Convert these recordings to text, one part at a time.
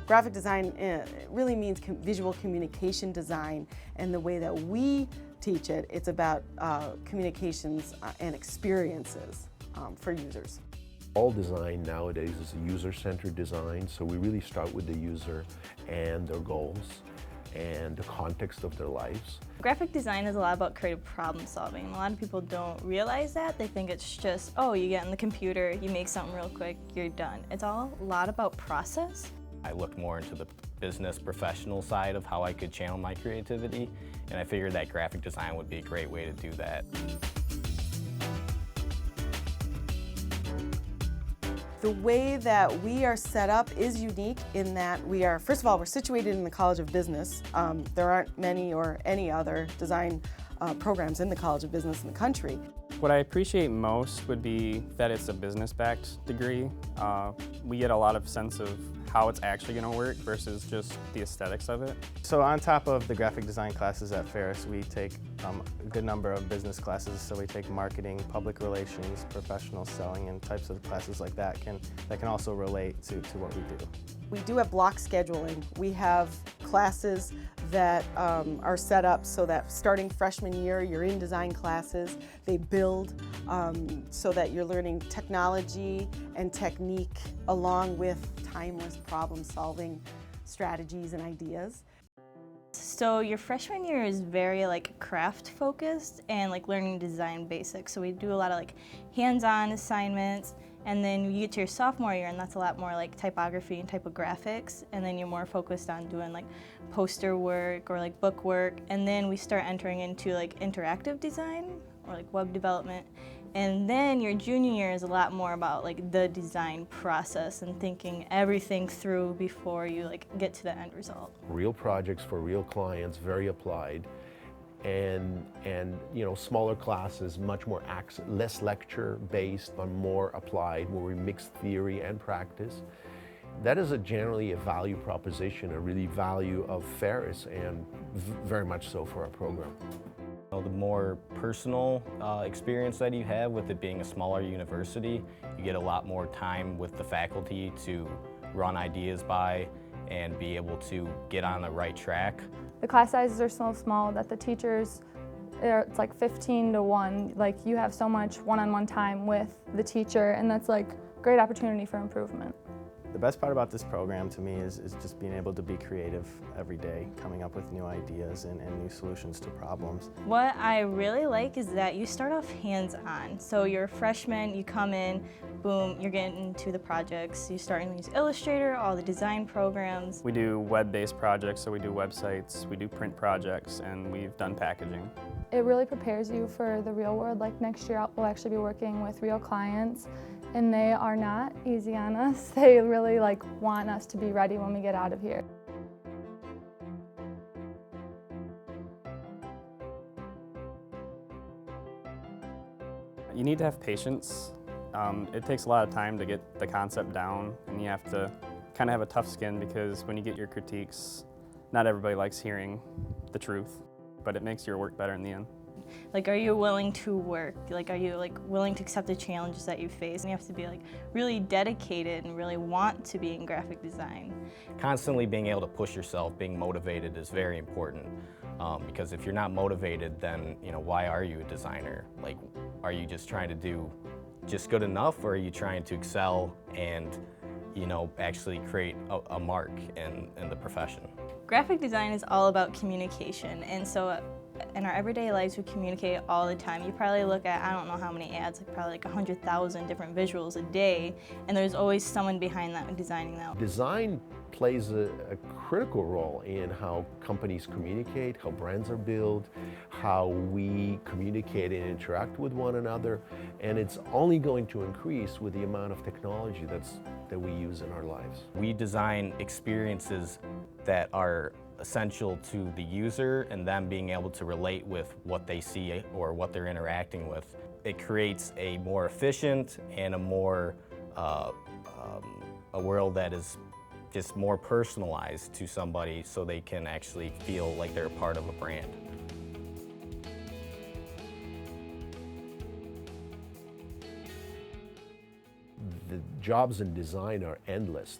Graphic design really means visual communication design, and the way that we teach it, it's about communications and experiences for users. All design nowadays is a user-centered design, so we really start with the user and their goals and the context of their lives. Graphic design is a lot about creative problem solving. A lot of people don't realize that. They think it's just, oh, you get on the computer, you make something real quick, you're done. It's all a lot about process. I looked more into the business professional side of how I could channel my creativity, and I figured that graphic design would be a great way to do that. The way that we are set up is unique in that we are, first of all, we're situated in the College of Business. There aren't many or any other design programs in the College of Business in the country. What I appreciate most would be that it's a business-backed degree. We get a lot of sense of how it's actually going to work versus just the aesthetics of it. So on top of the graphic design classes at Ferris, we take a good number of business classes. So we take marketing, public relations, professional selling, and types of classes like that can also relate to what we do. We do have block scheduling. We have classes that are set up so that starting freshman year, you're in design classes. They build so that you're learning technology and technique along with timeless problem-solving strategies and ideas. So your freshman year is very craft focused and learning design basics. So we do a lot of hands-on assignments, and then you get to your sophomore year and that's a lot more typography and typographics, and then you're more focused on doing poster work or book work, and then we start entering into interactive design or web development. And then your junior year is a lot more about the design process and thinking everything through before you get to the end result. Real projects for real clients, very applied, and smaller classes, much more less lecture based, but more applied, where we mix theory and practice. That is generally a value proposition, a really value of Ferris, and very much so for our program. The more personal experience that you have with it being a smaller university, you get a lot more time with the faculty to run ideas by and be able to get on the right track. The class sizes are so small that the teachers, it's 15 to 1. You have so much one-on-one time with the teacher, and that's great opportunity for improvement. The best part about this program to me is just being able to be creative every day, coming up with new ideas and new solutions to problems. What I really like is that you start off hands-on. So you're a freshman, you come in, boom, you're getting into the projects. You're starting to use Illustrator, all the design programs. We do web-based projects, so we do websites, we do print projects, and we've done packaging. It really prepares you for the real world. Next year we'll actually be working with real clients, and they are not easy on us. They really want us to be ready when we get out of here. You need to have patience. It takes a lot of time to get the concept down, and you have to kind of have a tough skin, because when you get your critiques, not everybody likes hearing the truth, but it makes your work better in the end. Are you willing to work? Are you willing to accept the challenges that you face? And you have to be really dedicated and really want to be in graphic design. Constantly being able to push yourself, being motivated is very important. Because if you're not motivated, then why are you a designer? Are you just trying to do just good enough, or are you trying to excel and actually create a mark in the profession? Graphic design is all about communication, and so in our everyday lives we communicate all the time. You probably look at, I don't know how many ads, probably 100,000 different visuals a day, and there's always someone behind that designing that. Design plays a critical role in how companies communicate, how brands are built, how we communicate and interact with one another, and it's only going to increase with the amount of technology that we use in our lives. We design experiences that are essential to the user and them being able to relate with what they see or what they're interacting with. It creates a more efficient and a more a world that is just more personalized to somebody, so they can actually feel like they're a part of a brand. The jobs in design are endless.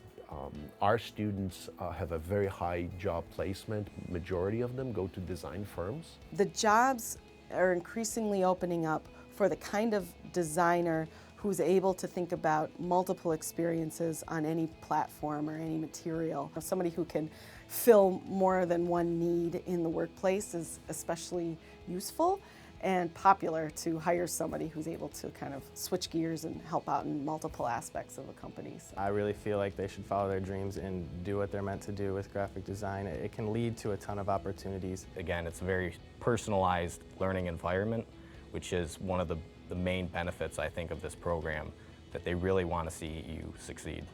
Our students have a very high job placement. Majority of them go to design firms. The jobs are increasingly opening up for the kind of designer who's able to think about multiple experiences on any platform or any material. Somebody who can fill more than one need in the workplace is especially useful and popular to hire somebody who's able to kind of switch gears and help out in multiple aspects of a company. So I really feel like they should follow their dreams and do what they're meant to do with graphic design. It can lead to a ton of opportunities. Again, it's a very personalized learning environment, which is one of the main benefits, I think, of this program, that they really want to see you succeed.